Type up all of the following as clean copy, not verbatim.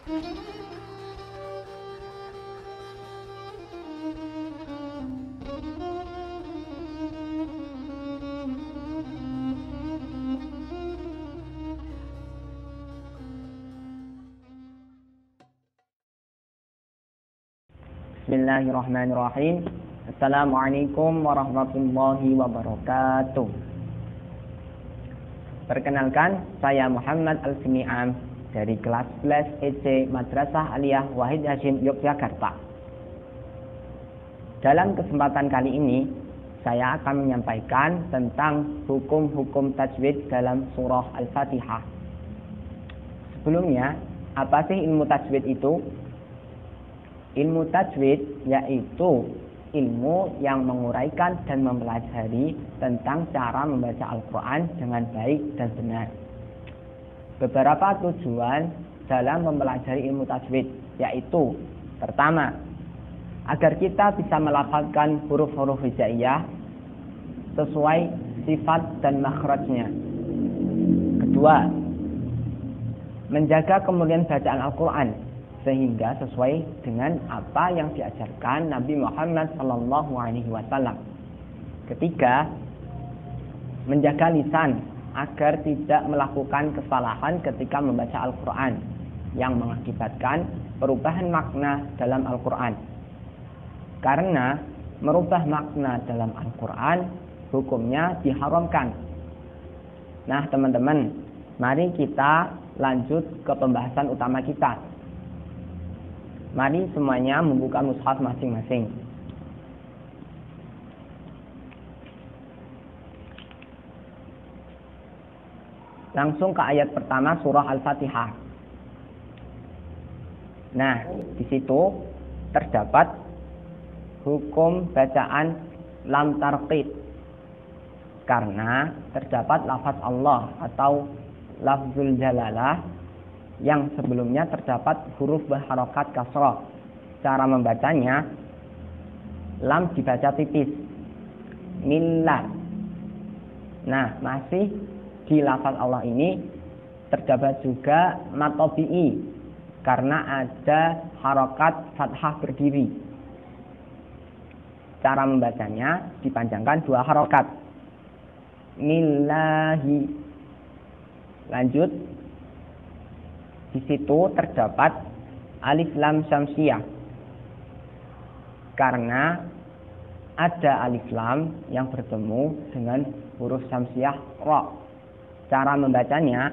Bismillahirrahmanirrahim. Assalamualaikum warahmatullahi wabarakatuh. Perkenalkan, saya Muhammad Al-Simi'am dari kelas 11 EC Madrasah Aliyah Wahid Hasyim Yogyakarta. Dalam kesempatan kali ini, saya akan menyampaikan tentang hukum-hukum tajwid dalam surah Al-Fatihah. Sebelumnya, apa sih ilmu tajwid itu? Ilmu tajwid yaitu ilmu yang menguraikan dan mempelajari tentang cara membaca Al-Quran dengan baik dan benar. Beberapa tujuan dalam mempelajari ilmu tajwid yaitu: pertama, agar kita bisa melafalkan huruf-huruf hijaiyah sesuai sifat dan makhrajnya. Kedua, menjaga kemurnian bacaan Al-Quran sehingga sesuai dengan apa yang diajarkan Nabi Muhammad SAW. Ketiga, menjaga lisan agar tidak melakukan kesalahan ketika membaca Al-Quran yang mengakibatkan perubahan makna dalam Al-Quran. Karena merubah makna dalam Al-Quran hukumnya diharamkan. Nah teman-teman, mari kita lanjut ke pembahasan utama kita. Mari semuanya membuka mushaf masing-masing. Langsung ke ayat pertama surah Al-Fatihah. Nah, di situ terdapat hukum bacaan lam tarqid. Karena terdapat lafaz Allah atau lafzul jalalah yang sebelumnya terdapat huruf berharokat kasroh. Cara membacanya, lam dibaca tipis, millah. Nah, masih di lafaz Allah ini terdapat juga matobi'i, karena ada harokat fathah berdiri. Cara membacanya dipanjangkan 2 harokat, millahi. Lanjut. Di situ terdapat alif lam syamsiyah. Karena ada alif lam yang bertemu dengan huruf syamsiyah ra. Cara membacanya,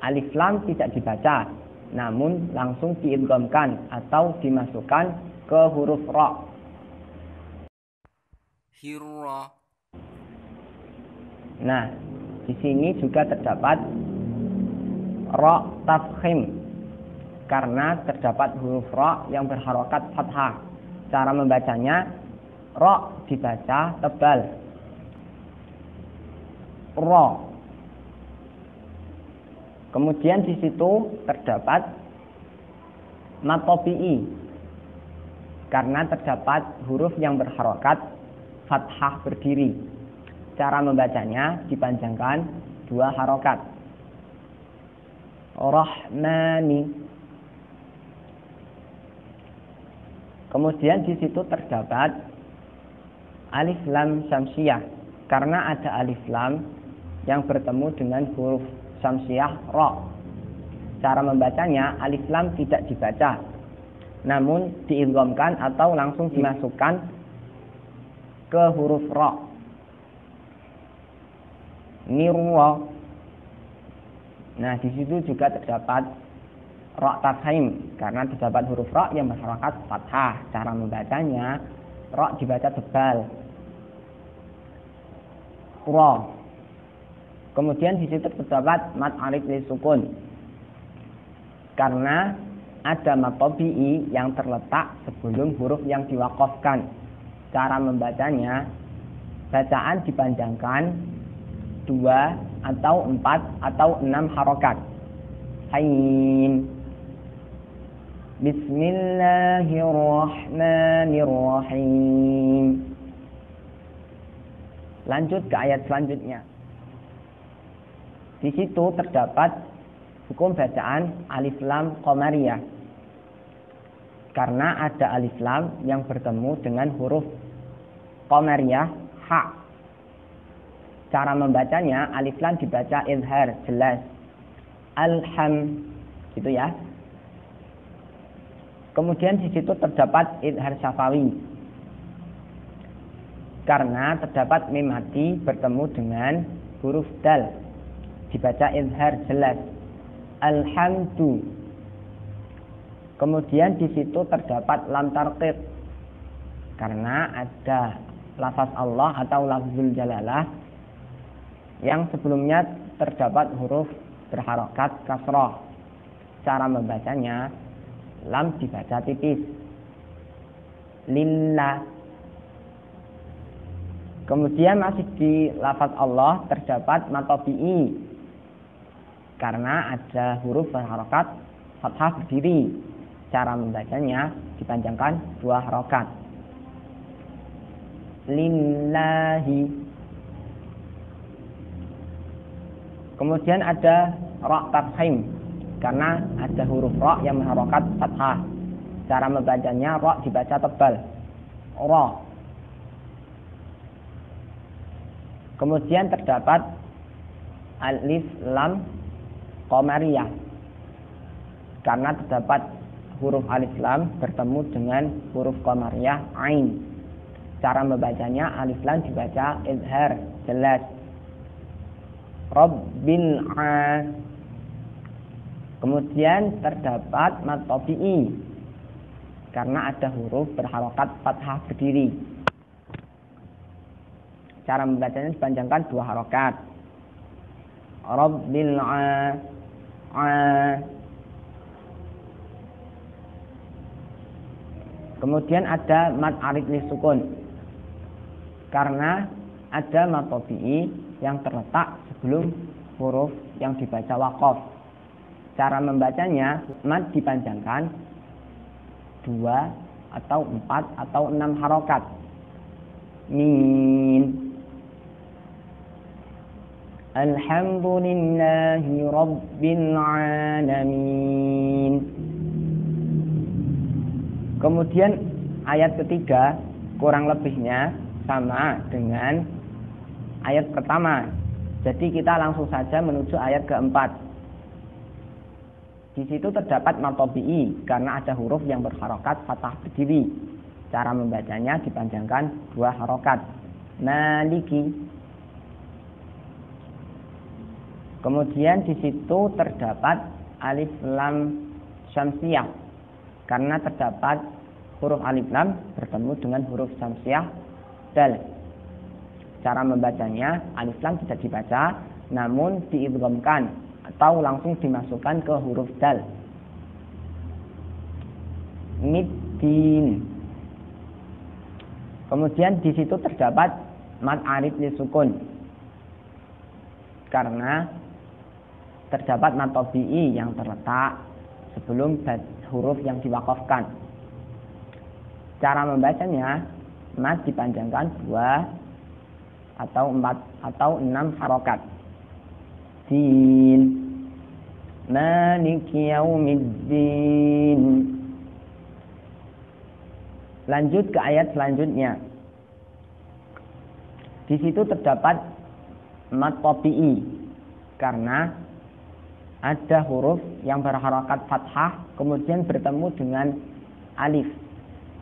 alif lam tidak dibaca, namun langsung diidghamkan atau dimasukkan ke huruf ra. Hirra. Nah, di sini juga terdapat ra tafkhim, karena terdapat huruf ra yang berharokat fathah. Cara membacanya, ra dibaca tebal, ra. Kemudian di situ terdapat matobi'i, karena terdapat huruf yang berharokat fathah berdiri. Cara membacanya dipanjangkan 2 harokat, Rahmani. Kemudian di situ terdapat alif lam syamsiyah, karena ada alif lam yang bertemu dengan huruf syamsiyah ra. Cara membacanya, alif lam tidak dibaca, namun diidghamkan atau langsung dimasukkan ke huruf ra. Nirwa. Nah, di situ juga terdapat ra tafkhim, karena terdapat huruf ra yang berharokat fathah. Cara membacanya, ra dibaca tebal, ra. Kemudian di situ terdapat mad alif lisukun, karena ada mad tabi'i yang terletak sebelum huruf yang diwaqafkan. Cara membacanya, bacaan dipanjangkan 2 atau 4 atau 6 harokat. Haim. Bismillahirrahmanirrahim. Lanjut ke ayat selanjutnya. Di situ terdapat hukum bacaan alif lam qamariyah. Karena ada alif lam yang bertemu dengan huruf qamariyah ha. Cara membacanya alif lam dibaca izhar jelas. Alham gitu ya. Kemudian di situ terdapat izhar syafawi. Karena terdapat mim mati bertemu dengan huruf dal. Dibaca izhar jelas. Alhamdu. Kemudian di situ terdapat lam tarqiq. Karena ada lafaz Allah atau lafzul jalalah yang sebelumnya terdapat huruf berharokat kasrah. Cara membacanya lam dibaca tipis. Lillah. Kemudian masih di lafaz Allah terdapat matobi'i. Karena ada huruf berharokat fathah berdiri. Cara membacanya dipanjangkan 2 harokat. Lillahi. Kemudian ada ra tafkhim. Karena ada huruf ra yang berharokat fathah. Cara membacanya ra dibaca tebal. Ra. Kemudian terdapat alif lam qamariyah. Karena terdapat huruf alif lam bertemu dengan huruf qamariyah ain. Cara membacanya alif lam dibaca izhar jelas. Rabbil a. Kemudian terdapat mad tabi'i. Karena ada huruf berharokat fathah berdiri. Cara membacanya dipanjangkan 2 harokat. Rabbil a. Kemudian ada mad arid li sukun. Karena ada mad tabi'i yang terletak sebelum huruf yang dibaca waqaf. Cara membacanya mad dipanjangkan 2 atau 4 atau 6 harokat. Min. Alhamdulillahi Rabbil Alamin. Kemudian ayat ketiga kurang lebihnya sama dengan ayat pertama. Jadi kita langsung saja menuju ayat keempat. Di situ terdapat mad tabi'i karena ada huruf yang berharokat fathah berdiri. Cara membacanya dipanjangkan 2 harokat. Maliki. Kemudian di situ terdapat alif lam syamsiyah. Karena terdapat huruf alif lam bertemu dengan huruf syamsiyah dal. Cara membacanya alif lam tidak dibaca namun diidghamkan atau langsung dimasukkan ke huruf dal. Middin. Kemudian di situ terdapat mad arid li sukun. Karena terdapat mad tabi'i yang terletak sebelum huruf yang diwakafkan. Cara membacanya mad dipanjangkan 2 atau 4 atau 6 harokat. Din. Maliki yaumiddin. Lanjut ke ayat selanjutnya. Di situ terdapat mad tabi'i karena ada huruf yang berharokat fathah kemudian bertemu dengan alif.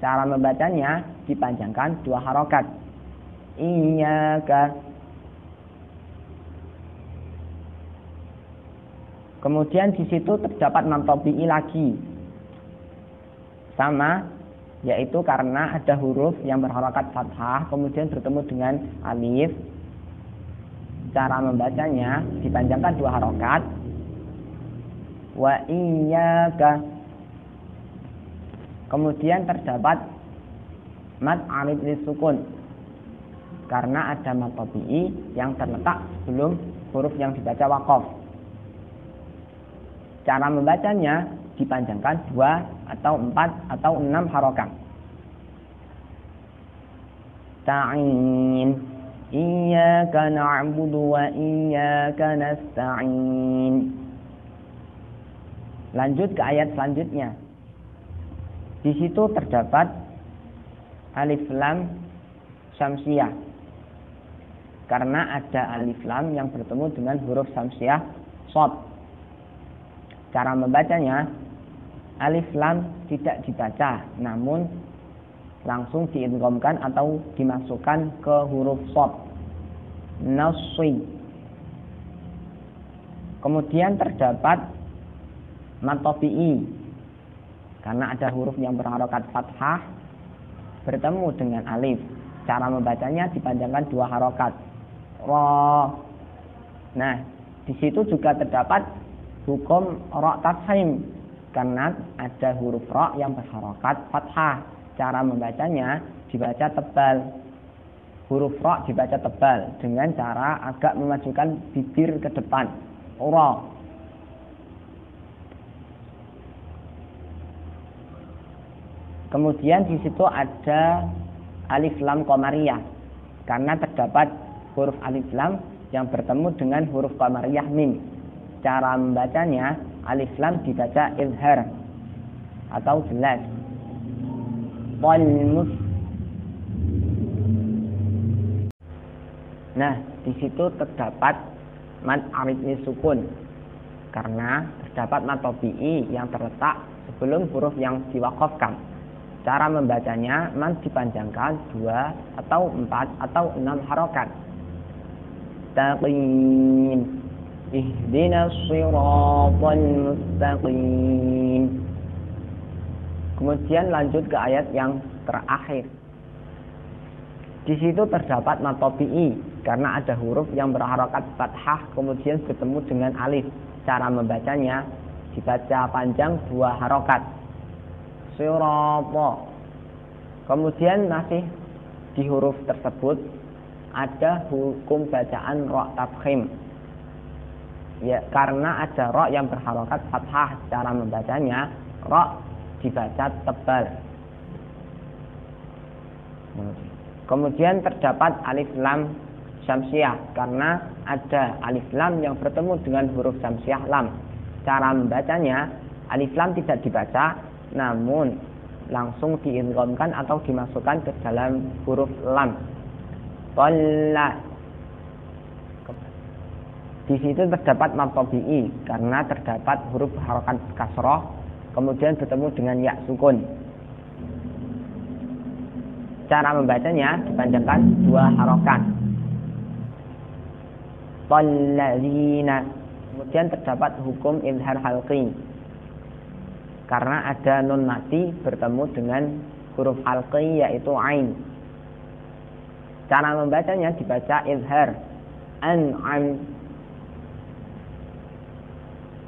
Cara membacanya dipanjangkan 2 harokat. Iyyaka. Kemudian di situ terdapat mad tabi'i lagi. Sama, yaitu karena ada huruf yang berharokat fathah kemudian bertemu dengan alif. Cara membacanya dipanjangkan 2 harokat. Wa iyyaka. Kemudian terdapat mad arid li sukun. Karena ada mad tabi'i yang terletak sebelum huruf yang dibaca waqaf. Cara membacanya dipanjangkan 2 atau 4 atau 6 harokat. Ta'in. Iyyaka na'budu wa iyyaka nasta'in. Lanjut ke ayat selanjutnya. Di situ terdapat alif lam syamsiyah. Karena ada alif lam yang bertemu dengan huruf syamsiyah shad. Cara membacanya, alif lam tidak dibaca, namun langsung diidghamkan atau dimasukkan ke huruf shad. Nasri. Kemudian terdapat matobi'i, karena ada huruf yang berharokat fathah bertemu dengan alif. Cara membacanya dipanjangkan 2 harokat. Ra. Nah, di situ juga terdapat hukum ra tafhim, karena ada huruf ra yang berharokat fathah. Cara membacanya dibaca tebal. Huruf ra dibaca tebal dengan cara agak memajukan bibir ke depan. Ra. Kemudian di situ ada alif lam qamariyah, karena terdapat huruf alif lam yang bertemu dengan huruf qamariyah mim. Cara membacanya, alif lam dibaca izhar atau jelas. Nah, di situ terdapat mad aridni sukun, karena terdapat mad tabi'i yang terletak sebelum huruf yang diwaqafkan. Cara membacanya, mad dipanjangkan 2 atau 4 atau 6 harokat. Taqim. Ihdinas siratal mustaqim. Kemudian lanjut ke ayat yang terakhir. Di situ terdapat mad tabi'i, karena ada huruf yang berharokat fathah kemudian bertemu dengan alif. Cara membacanya dibaca panjang 2 harokat. Sirata. Kemudian masih di huruf tersebut ada hukum bacaan ra tafkhim. Ya, karena ada ra yang berharokat fathah. Cara membacanya ra dibaca tebal. Kemudian terdapat alif lam syamsiyah, karena ada alif lam yang bertemu dengan huruf syamsiyah lam. Cara membacanya, alif lam tidak dibaca, namun langsung diidghamkan atau dimasukkan ke dalam huruf lam. Dhalla. Di situ terdapat mad tabi'i, karena terdapat huruf harokat kasrah kemudian bertemu dengan ya sukun. Cara membacanya dipanjangkan 2 harokat. Dhallazina. Kemudian terdapat hukum izhar halqi, karena ada nun mati bertemu dengan huruf halqi yaitu ain. Cara membacanya dibaca izhar an'am.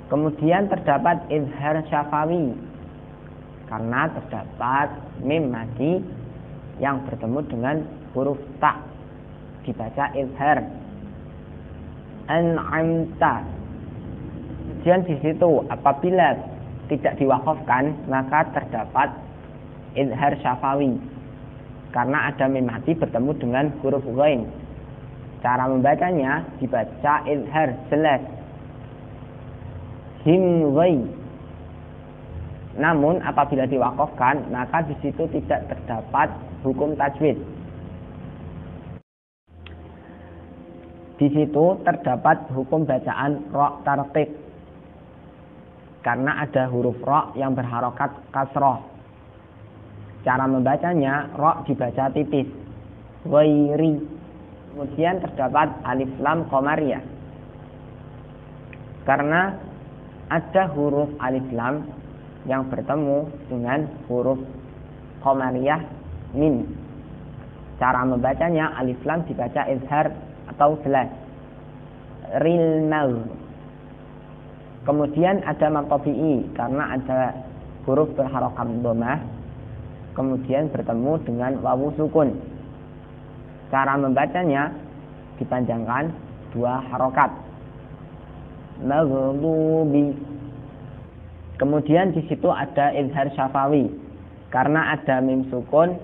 Kemudian terdapat izhar syafawi, karena terdapat mim mati yang bertemu dengan huruf ta, dibaca izhar an'amta. Kemudian di situ apabila tidak diwaqafkan, maka terdapat izhar syafawi, karena ada mim mati bertemu dengan huruf ghain. Cara membacanya dibaca izhar jelas himghai. Namun apabila diwaqafkan, maka di situ tidak terdapat hukum tajwid. Di situ terdapat hukum bacaan ra tarqiq, karena ada huruf ra yang berharokat kasroh. Cara membacanya, ra dibaca tipis ghairi. Kemudian terdapat alif lam qamariyah, karena ada huruf alif lam yang bertemu dengan huruf qamariyah min. Cara membacanya, alif lam dibaca izhar atau jelas rilmal. Kemudian ada mad tabi'i, karena ada huruf berharokat dhammah kemudian bertemu dengan wawu sukun. Cara membacanya dipanjangkan 2 harokat. Maghdubi. Kemudian di situ ada izhar syafawi, karena ada mim sukun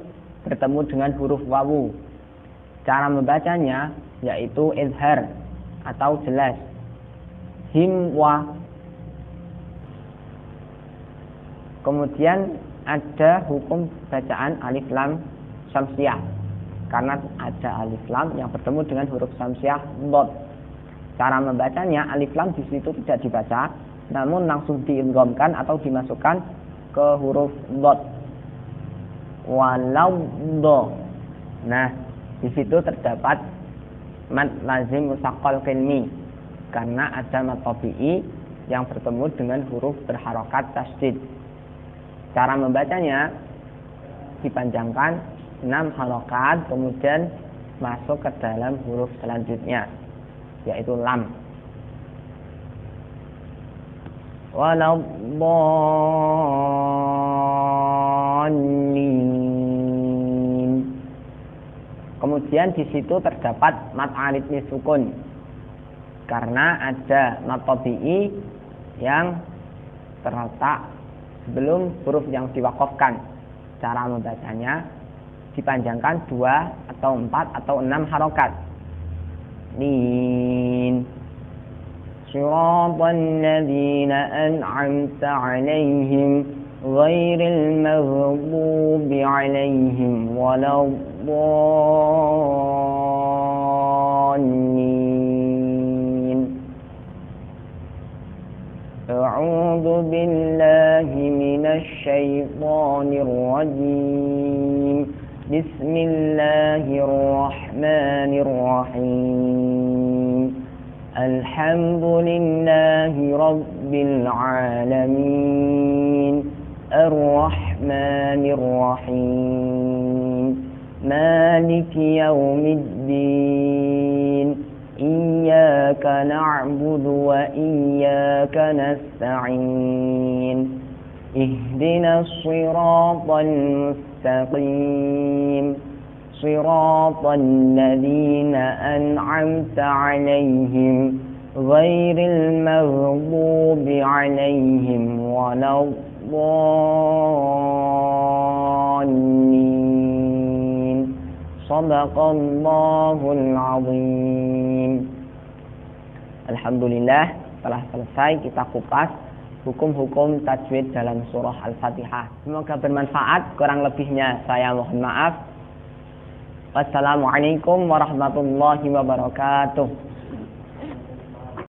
bertemu dengan huruf wawu. Cara membacanya yaitu izhar atau jelas himwa. Kemudian ada hukum bacaan alif lam syamsiah, karena ada alif lam yang bertemu dengan huruf syamsiah dhad. Cara membacanya, alif lam di situ tidak dibaca, namun langsung diidghamkan atau dimasukkan ke huruf dhad. Walau do. Nah, di situ terdapat mad lazim musaqqal qilmi, karena ada mad tabi'i yang bertemu dengan huruf berharokat tasydid. Cara membacanya, dipanjangkan 6 harokat, kemudian masuk ke dalam huruf selanjutnya, yaitu lam. Walau dhalin. Kemudian di situ terdapat mad arid sukun, karena ada mad tabi'i yang terletak sebelum huruf yang diwaqafkan. Cara membacanya, dipanjangkan 2 atau 4 atau 6 harokat. Lin. Siratal ladzina an'amta 'alaihim ghairil maghdubi 'alaihim waladdallin. A'udzu billahi minasy syaithanir rajim. Bismillahirrahmanirrahim. Alhamdulillahi rabbil alamin. Ar-Rahmanir Rahim. Maliki yaumiddin. Iyyaka na'budu wa iyyaka nasta'in. Ihdinas shiratal mustaqim. Shiratal ladzina an'amta 'alaihim ghairil maghdubi 'alaihim waladdallin. Shadaqallahul azim. Alhamdulillah, telah selesai kita kupas hukum-hukum tajwid dalam surah Al-Fatihah. Semoga bermanfaat, kurang lebihnya saya mohon maaf. Wassalamualaikum warahmatullahi wabarakatuh.